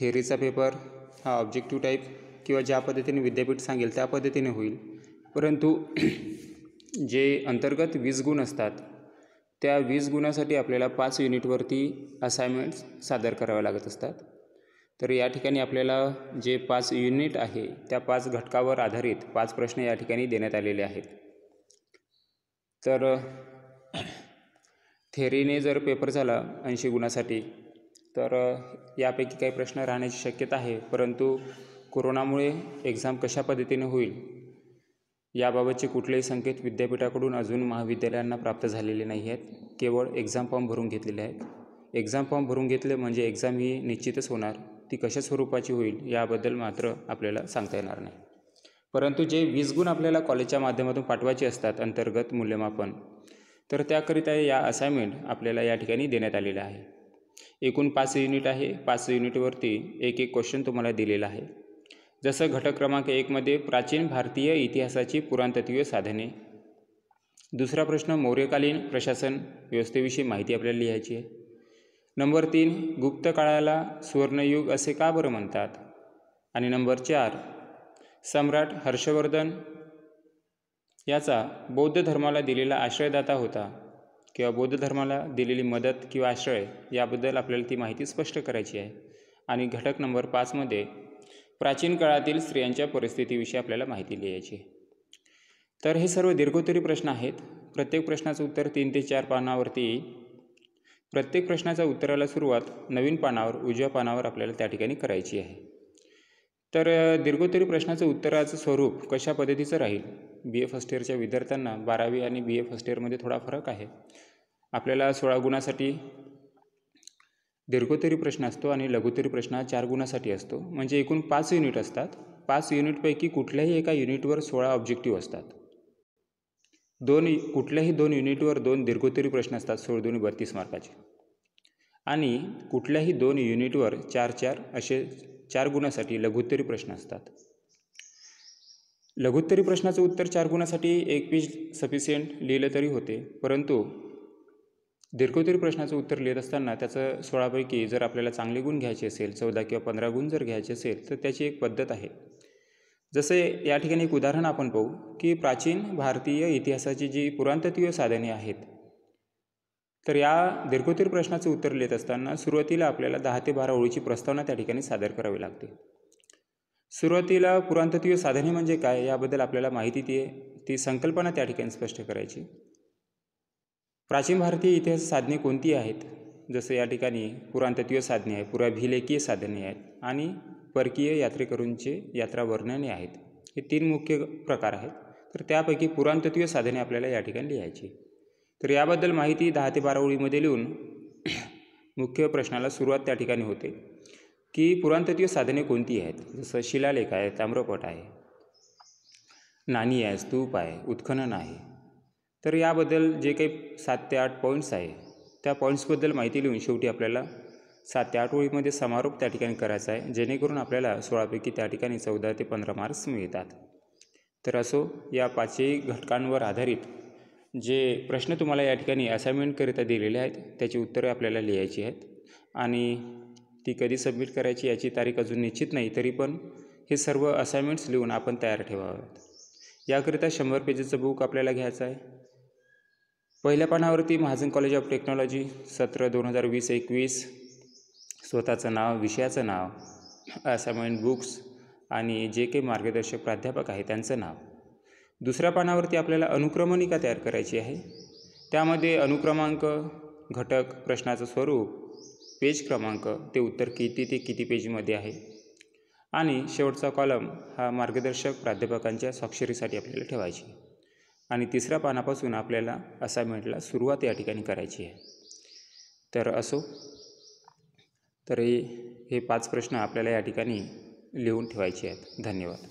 थिअरीचा paper हा objective type किंवा ज्या पद्धतीने विद्यापीठ सांगेल त्या पद्धतीने होईल, परंतु जे अंतर्गत 20 गुण असतात त्या 20 गुणासाठी आपल्याला 5 युनिटवरती असाइनमेंट्स सादर कराव्या लागत असतात. तर या ठिकाणी आपल्याला जे 5 युनिट आहे त्या 5 घटकावर आधारित 5 प्रश्न या ठिकाणी देण्यात आलेले आहेत. तर थेअरीने जर पेपर झाला 80 गुणासाठी तर यापैकी काही प्रश्न राहण्याची शक्यता आहे, परंतु कोरोनामुळे एक्झाम कशा पद्धतीने होईल याबाबतचे कुठलेही संकेत विद्यापीठाकडून अजून महाविद्यालयांना प्राप्त झालेले नाही आहेत. केवळ एक्झाम फॉर्म भरून घेतलेले आहेत. एक्झाम फॉर्म भरून घेतले म्हणजे एक्झाम ही निश्चितच होणार, ती कशा स्वरूपाची होईल याबद्दल मात्र आपल्याला सांगता येणार नाही. परंतु जे 20 गुण आपल्याला कॉलेजच्या माध्यमातून पाठवायचे असतात अंतर्गत मूल्यमापन, तर त्याकरिता या असाइनमेंट आपल्याला या ठिकाणी देण्यात आलेल्या आहे. एकूण 5 युनिट आहे. 5 युनिटवरती एक क्वेश्चन तुम्हाला दिलेला आहे. जसं घटक क्रमांक 1मध्ये प्राचीन भारतीय इतिहासाची पुरातत्वीय साधने. दुसरा प्रश्न मौर्यकालीन प्रशासन व्यवस्थेविषयी माहिती आपल्याला लिहायची आहे. नंबर 3 गुप्त काळाला सुवर्णयुग असे का बरं म्हणतात. आणि नंबर 4 सम्राट हर्षवर्धन याचा बौद्ध धर्माला दिलेला आश्रयदाता होता किंवा बौद्ध धर्माला दिलेली मदत किंवा आश्रय याबद्दल आपल्याला ती माहिती स्पष्ट करायची आहे. आणि घटक नंबर 5मध्ये प्राचीन काळातील स्त्रियांच्या परिस्थितीविषयी आपल्याला माहिती लिहायची आहे. तर हे सर्व दीर्घोत्तरी प्रश्न आहेत. प्रत्येक प्रश्नाचं उत्तर 3 ते 4 पानावरती येईल. प्रत्येक प्रश्नाच्या उत्तराला सुरुवात नवीन पानावर उजव्या पानावर आपल्याला त्या ठिकाणी करायची आहे. तर दीर्घोत्तरी प्रश्नाचं उत्तराचं स्वरूप कशा पद्धतीचं राहील. BA फर्स्ट इयरच्या विद्यार्थ्यांना 12वी आणि BA फर्स्ट इयरमध्ये थोडा फरक आहे. आपल्याला 16 गुणासाठी दीर्घोत्तरी प्रश्न असतो आणि लघुत्तरी प्रश्न हा 4 गुणासाठी असतो. म्हणजे एकूण 5 युनिट असतात. 5 युनिटपैकी कुठल्याही एका युनिटवर 16 ऑब्जेक्टिव्ह असतात. कुठल्याही 2 युनिटवर 2 दीर्घोत्तरी प्रश्न असतात 16 दूनी 32 मार्काचे. आणि कुठल्याही 2 युनिटवर 4-4 असे 4 गुणासाठी लघुत्तरी प्रश्न असतात. लघुत्तरी प्रश्नाचं उत्तर 4 गुणासाठी 1 पेज सफिशियंट लिहिलं तरी होते, परंतु दीर्घोत्तरी प्रश्नाचं उत्तर लिहित असताना त्याचं 16पैकी जर आपल्याला चांगले गुण घ्यायचे असेल, 14 किंवा 15 गुण जर घ्यायचे असेल तर त्याची एक पद्धत आहे. जसे या ठिकाणी एक उदाहरण आपण पाहू की प्राचीन भारतीय इतिहासाची जी पुरातत्वीय साधने आहेत, तर या दीर्घोत्तरी प्रश्नाचं उत्तर लिहित असताना सुरुवातीला आपल्याला 10 ते 12 ओळीची प्रस्तावना त्या ठिकाणी सादर करावी लागते. सुरुवातीला पुरातत्वीय साधने म्हणजे काय याबद्दल आपल्याला माहिती ती संकल्पना त्या ठिकाणी स्पष्ट करायची. प्राचीन भारतीय इतिहास साधने कोणती आहेत. जसं या ठिकाणी पुरातत्वीय साधने आहे, पुराभिलेखीय साधने आहेत आणि परकीय यात्रेकरूंचे यात्रा वर्णने आहेत. हे 3 मुख्य प्रकार आहेत. तर त्यापैकी पुरातत्वीय साधने आपल्याला या ठिकाणी लिहायची. तर याबद्दल माहिती 10 ते 12 ओळीमध्ये लिहून मुख्य प्रश्नाला सुरुवात त्या ठिकाणी होते की पुरातत्वीय साधने कोणती आहेत. जसं शिलालेख आहे, ताम्रपट आहे, नाणी आहे, स्तूप आहे, उत्खनन आहे. तर याबद्दल जे काही 7 ते 8 पॉईंट्स आहे त्या पॉईंट्सबद्दल माहिती लिहून शेवटी आपल्याला 7 ते 8 ओळीमध्ये समारोप त्या ठिकाणी करायचा आहे, जेणेकरून आपल्याला 16पैकी त्या ठिकाणी 14 ते 15 मार्क्स मिळतात. तर असो, या 5ही घटकांवर आधारित जे प्रश्न तुम्हाला या ठिकाणी असाइनमेंटकरिता दिलेले आहेत त्याची उत्तरे आपल्याला लिहायची आहेत. आणि ती कधी सबमिट करायची याची तारीख अजून निश्चित नाही, तरी पण हे सर्व असाइनमेंट्स लिहून आपण तयार ठेवावेत. याकरिता 100 पेजेसचं बुक आपल्याला घ्यायचं आहे. पहिल्या पानावरती महाजन कॉलेज ऑफ टेक्नॉलॉजी सत्र 2020-21 स्वतःचं नाव, विषयाचं नाव, असाइनमेंट बुक्स आणि जे काही मार्गदर्शक प्राध्यापक आहे त्यांचं नाव. दुसऱ्या पानावरती आपल्याला अनुक्रमणिका तयार करायची आहे. त्यामध्ये अनुक्रमांक, घटक, प्रश्नाचं स्वरूप, पेज क्रमांक, ते उत्तर किती ते किती पेजमध्ये आहे आणि शेवटचा कॉलम हा मार्गदर्शक प्राध्यापकांच्या स्वाक्षरीसाठी आपल्याला ठेवायची. आणि तिसऱ्या पानापासून आपल्याला असाइनमेंटला सुरुवात या ठिकाणी करायची आहे. तर असो, तर हे 5 प्रश्न आपल्याला या ठिकाणी लिहून ठेवायचे आहेत. धन्यवाद.